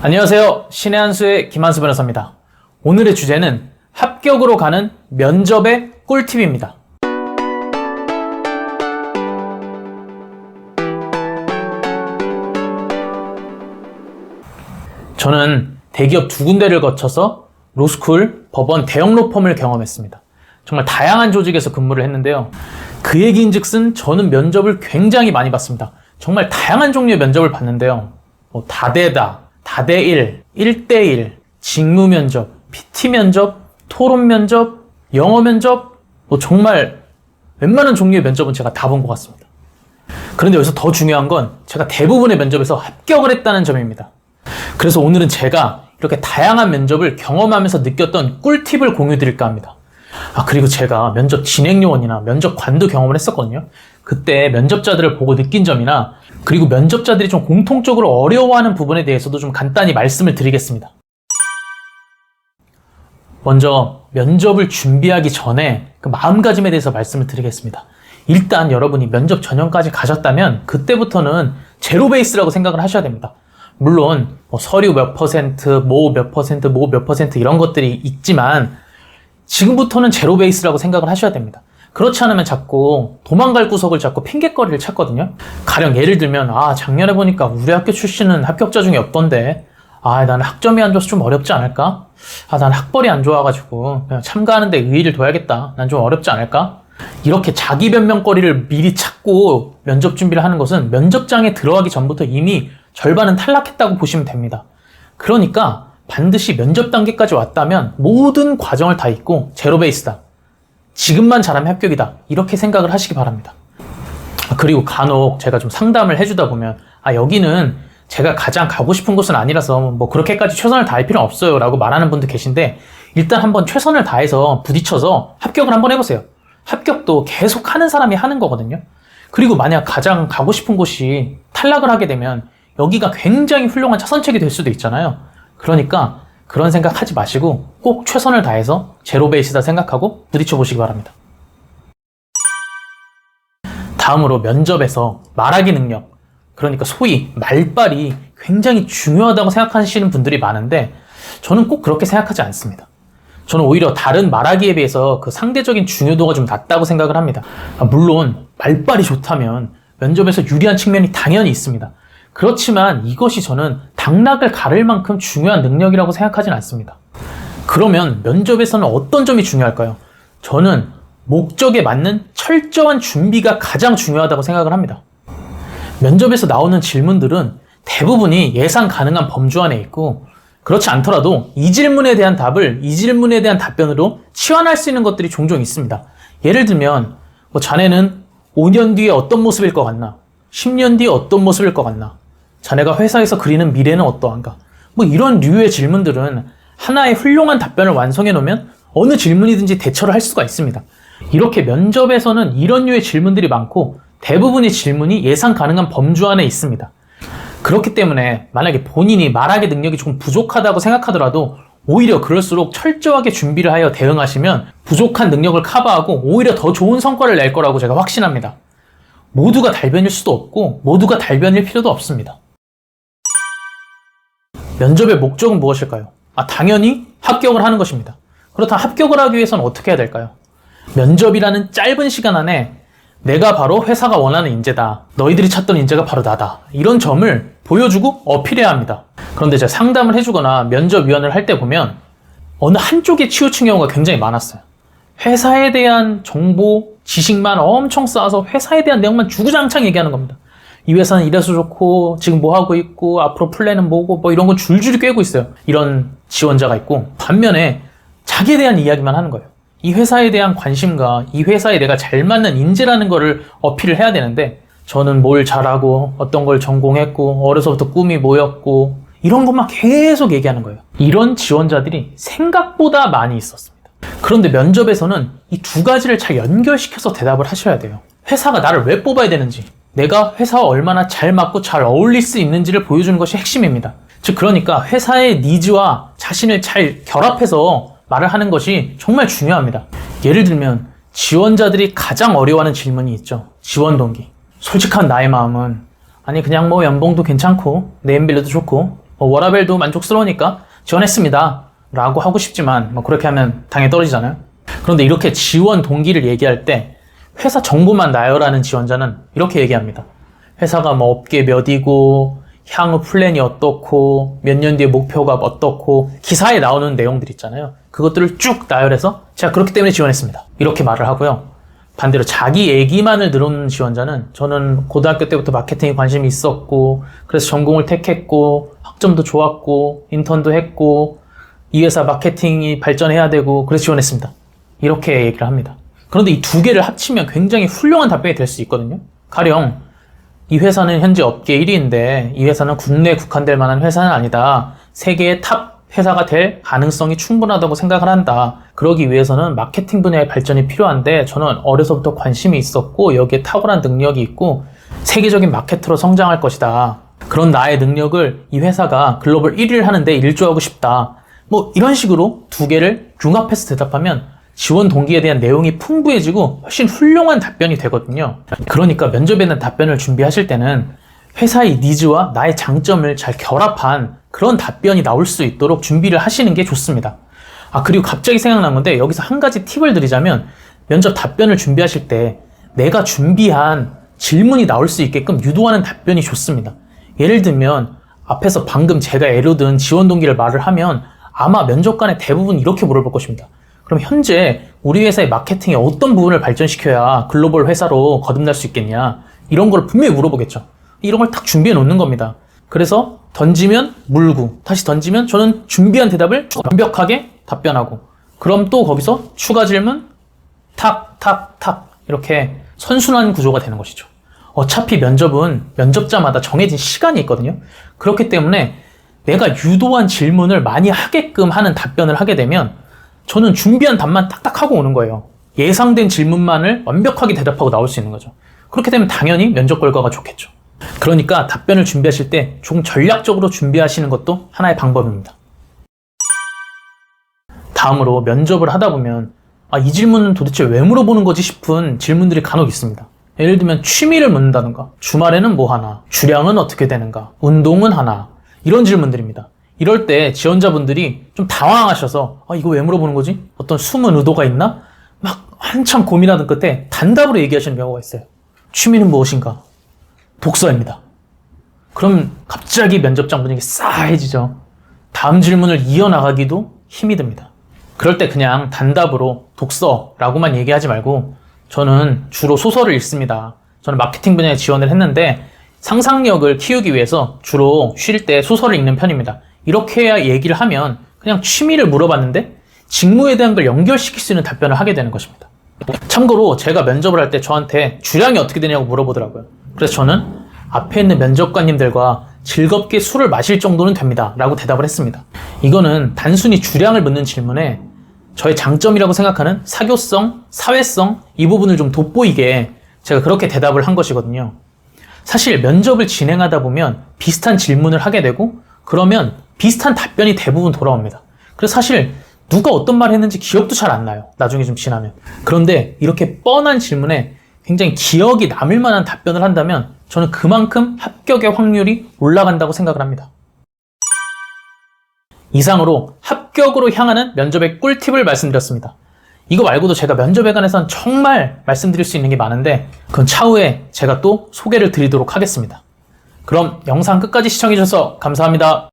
안녕하세요. 신의 한수의 김한수 변호사입니다. 오늘의 주제는 합격으로 가는 면접의 꿀팁입니다. 저는 대기업 2군데를 거쳐서 로스쿨, 법원, 대형 로펌을 경험했습니다. 정말 다양한 조직에서 근무를 했는데요. 그 얘기인즉슨 저는 면접을 굉장히 많이 봤습니다. 정말 다양한 종류의 면접을 봤는데요. 다대다, 다대1, 1대1, 직무 면접, PT 면접, 토론 면접, 영어 면접, 정말 웬만한 종류의 면접은 제가 다 본 것 같습니다. 그런데 여기서 더 중요한 건 제가 대부분의 면접에서 합격을 했다는 점입니다. 그래서 오늘은 제가 이렇게 다양한 면접을 경험하면서 느꼈던 꿀팁을 공유 드릴까 합니다. 그리고 제가 면접 진행요원이나 면접관도 경험을 했었거든요. 그때 면접자들을 보고 느낀 점이나 그리고 면접자들이 좀 공통적으로 어려워하는 부분에 대해서도 좀 간단히 말씀을 드리겠습니다. 먼저 면접을 준비하기 전에 그 마음가짐에 대해서 말씀을 드리겠습니다. 일단 여러분이 면접 전형까지 가셨다면 그때부터는 제로 베이스라고 생각을 하셔야 됩니다. 물론 서류 몇 퍼센트, 뭐 몇 퍼센트, 뭐 몇 퍼센트 이런 것들이 있지만 지금부터는 제로 베이스라고 생각을 하셔야 됩니다. 그렇지 않으면 자꾸 도망갈 구석을 잡고 핑곗거리를 찾거든요. 가령 예를 들면 작년에 보니까 우리 학교 출신은 합격자 중에 없던데 나는 학점이 안 좋아서 좀 어렵지 않을까? 난 학벌이 안 좋아가지고 그냥 참가하는데 의의를 둬야겠다. 난 좀 어렵지 않을까? 이렇게 자기 변명거리를 미리 찾고 면접 준비를 하는 것은 면접장에 들어가기 전부터 이미 절반은 탈락했다고 보시면 됩니다. 그러니까 반드시 면접 단계까지 왔다면 모든 과정을 다 잊고 제로 베이스다. 지금만 잘하면 합격이다. 이렇게 생각을 하시기 바랍니다. 그리고 간혹 제가 좀 상담을 해주다 보면 여기는 제가 가장 가고 싶은 곳은 아니라서 뭐 그렇게까지 최선을 다할 필요는 없어요 라고 말하는 분도 계신데 일단 한번 최선을 다해서 부딪혀서 합격을 한번 해보세요. 합격도 계속 하는 사람이 하는 거거든요. 그리고 만약 가장 가고 싶은 곳이 탈락을 하게 되면 여기가 굉장히 훌륭한 차선책이 될 수도 있잖아요. 그러니까 그런 생각 하지 마시고 꼭 최선을 다해서 제로 베이스다 생각하고 부딪혀 보시기 바랍니다. 다음으로 면접에서 말하기 능력, 그러니까 소위 말발이 굉장히 중요하다고 생각하시는 분들이 많은데 저는 꼭 그렇게 생각하지 않습니다. 저는 오히려 다른 말하기에 비해서 그 상대적인 중요도가 좀 낮다고 생각을 합니다. 물론 말발이 좋다면 면접에서 유리한 측면이 당연히 있습니다. 그렇지만 이것이 저는 당락을 가를 만큼 중요한 능력이라고 생각하진 않습니다. 그러면 면접에서는 어떤 점이 중요할까요? 저는 목적에 맞는 철저한 준비가 가장 중요하다고 생각을 합니다. 면접에서 나오는 질문들은 대부분이 예상 가능한 범주 안에 있고 그렇지 않더라도 이 질문에 대한 답을 이 질문에 대한 답변으로 치환할 수 있는 것들이 종종 있습니다. 예를 들면 자네는 5년 뒤에 어떤 모습일 것 같나? 10년 뒤에 어떤 모습일 것 같나? 자네가 회사에서 그리는 미래는 어떠한가? 이런 류의 질문들은 하나의 훌륭한 답변을 완성해 놓으면 어느 질문이든지 대처를 할 수가 있습니다. 이렇게 면접에서는 이런 류의 질문들이 많고 대부분의 질문이 예상 가능한 범주 안에 있습니다. 그렇기 때문에 만약에 본인이 말하기 능력이 조금 부족하다고 생각하더라도 오히려 그럴수록 철저하게 준비를 하여 대응하시면 부족한 능력을 커버하고 오히려 더 좋은 성과를 낼 거라고 제가 확신합니다. 모두가 달변일 수도 없고 모두가 달변일 필요도 없습니다. 면접의 목적은 무엇일까요? 당연히 합격을 하는 것입니다. 그렇다면 합격을 하기 위해서는 어떻게 해야 될까요? 면접이라는 짧은 시간 안에 내가 바로 회사가 원하는 인재다. 너희들이 찾던 인재가 바로 나다. 이런 점을 보여주고 어필해야 합니다. 그런데 제가 상담을 해주거나 면접위원을 할 때 보면 어느 한쪽에 치우친 경우가 굉장히 많았어요. 회사에 대한 정보, 지식만 엄청 쌓아서 회사에 대한 내용만 주구장창 얘기하는 겁니다. 이 회사는 이래서 좋고 지금 뭐 하고 있고 앞으로 플랜은 뭐고 이런 건 줄줄이 꿰고 있어요. 이런 지원자가 있고 반면에 자기에 대한 이야기만 하는 거예요. 이 회사에 대한 관심과 이 회사에 내가 잘 맞는 인재라는 거를 어필을 해야 되는데 저는 뭘 잘하고 어떤 걸 전공했고 어려서부터 꿈이 뭐였고 이런 것만 계속 얘기하는 거예요. 이런 지원자들이 생각보다 많이 있었습니다. 그런데 면접에서는 이 두 가지를 잘 연결시켜서 대답을 하셔야 돼요. 회사가 나를 왜 뽑아야 되는지, 내가 회사와 얼마나 잘 맞고 잘 어울릴 수 있는지를 보여주는 것이 핵심입니다. 즉 그러니까 회사의 니즈와 자신을 잘 결합해서 말을 하는 것이 정말 중요합니다. 예를 들면 지원자들이 가장 어려워하는 질문이 있죠. 지원 동기. 솔직한 나의 마음은 그냥 뭐 연봉도 괜찮고 네임밸류도 좋고 워라밸도 만족스러우니까 지원했습니다 라고 하고 싶지만 그렇게 하면 당연히 떨어지잖아요. 그런데 이렇게 지원 동기를 얘기할 때 회사 정보만 나열하는 지원자는 이렇게 얘기합니다. 회사가 업계 몇이고 향후 플랜이 어떻고 몇 년 뒤에 목표가 어떻고 기사에 나오는 내용들 있잖아요. 그것들을 쭉 나열해서 제가 그렇기 때문에 지원했습니다 이렇게 말을 하고요. 반대로 자기 얘기만을 들어오는 지원자는 저는 고등학교 때부터 마케팅에 관심이 있었고 그래서 전공을 택했고 학점도 좋았고 인턴도 했고 이 회사 마케팅이 발전해야 되고 그래서 지원했습니다 이렇게 얘기를 합니다. 그런데 이 두 개를 합치면 굉장히 훌륭한 답변이 될 수 있거든요. 가령 이 회사는 현재 업계 1위인데 이 회사는 국내에 국한될 만한 회사는 아니다. 세계의 탑 회사가 될 가능성이 충분하다고 생각을 한다. 그러기 위해서는 마케팅 분야의 발전이 필요한데 저는 어려서부터 관심이 있었고 여기에 탁월한 능력이 있고 세계적인 마케터로 성장할 것이다. 그런 나의 능력을 이 회사가 글로벌 1위를 하는데 일조하고 싶다. 이런 식으로 두 개를 융합해서 대답하면 지원 동기에 대한 내용이 풍부해지고 훨씬 훌륭한 답변이 되거든요. 그러니까 면접에 대한 답변을 준비하실 때는 회사의 니즈와 나의 장점을 잘 결합한 그런 답변이 나올 수 있도록 준비를 하시는 게 좋습니다. 그리고 갑자기 생각난 건데 여기서 한 가지 팁을 드리자면 면접 답변을 준비하실 때 내가 준비한 질문이 나올 수 있게끔 유도하는 답변이 좋습니다. 예를 들면 앞에서 방금 제가 예로 든 지원 동기를 말을 하면 아마 면접관의 대부분 이렇게 물어볼 것입니다. 그럼 현재 우리 회사의 마케팅에 어떤 부분을 발전시켜야 글로벌 회사로 거듭날 수 있겠냐 이런 걸 분명히 물어보겠죠. 이런 걸 딱 준비해 놓는 겁니다. 그래서 던지면 물고 다시 던지면 저는 준비한 대답을 완벽하게 답변하고 그럼 또 거기서 추가 질문 탁탁탁 이렇게 선순환 구조가 되는 것이죠. 어차피 면접은 면접자마다 정해진 시간이 있거든요. 그렇기 때문에 내가 유도한 질문을 많이 하게끔 하는 답변을 하게 되면 저는 준비한 답만 딱딱 하고 오는 거예요. 예상된 질문만을 완벽하게 대답하고 나올 수 있는 거죠. 그렇게 되면 당연히 면접 결과가 좋겠죠. 그러니까 답변을 준비하실 때 조금 전략적으로 준비하시는 것도 하나의 방법입니다. 다음으로 면접을 하다 보면 이 질문은 도대체 왜 물어보는 거지 싶은 질문들이 간혹 있습니다. 예를 들면 취미를 묻는다든가 주말에는 뭐 하나, 주량은 어떻게 되는가, 운동은 하나 이런 질문들입니다. 이럴 때 지원자분들이 좀 당황하셔서 이거 왜 물어보는 거지? 어떤 숨은 의도가 있나? 막 한참 고민하던 끝에 단답으로 얘기하시는 경우가 있어요. 취미는 무엇인가? 독서입니다. 그럼 갑자기 면접장 분위기 싸해지죠. 다음 질문을 이어나가기도 힘이 듭니다. 그럴 때 그냥 단답으로 독서라고만 얘기하지 말고 저는 주로 소설을 읽습니다. 저는 마케팅 분야에 지원을 했는데 상상력을 키우기 위해서 주로 쉴 때 소설을 읽는 편입니다. 이렇게 해야 얘기를 하면 그냥 취미를 물어봤는데 직무에 대한 걸 연결시킬 수 있는 답변을 하게 되는 것입니다. 참고로 제가 면접을 할 때 저한테 주량이 어떻게 되냐고 물어보더라고요. 그래서 저는 앞에 있는 면접관님들과 즐겁게 술을 마실 정도는 됩니다 라고 대답을 했습니다. 이거는 단순히 주량을 묻는 질문에 저의 장점이라고 생각하는 사교성, 사회성 이 부분을 좀 돋보이게 제가 그렇게 대답을 한 것이거든요. 사실 면접을 진행하다 보면 비슷한 질문을 하게 되고 그러면 비슷한 답변이 대부분 돌아옵니다. 그래서 사실 누가 어떤 말 했는지 기억도 잘 안 나요. 나중에 좀 지나면. 그런데 이렇게 뻔한 질문에 굉장히 기억이 남을 만한 답변을 한다면 저는 그만큼 합격의 확률이 올라간다고 생각을 합니다. 이상으로 합격으로 향하는 면접의 꿀팁을 말씀드렸습니다. 이거 말고도 제가 면접에 관해서는 정말 말씀드릴 수 있는 게 많은데 그건 차후에 제가 또 소개를 드리도록 하겠습니다. 그럼 영상 끝까지 시청해주셔서 감사합니다.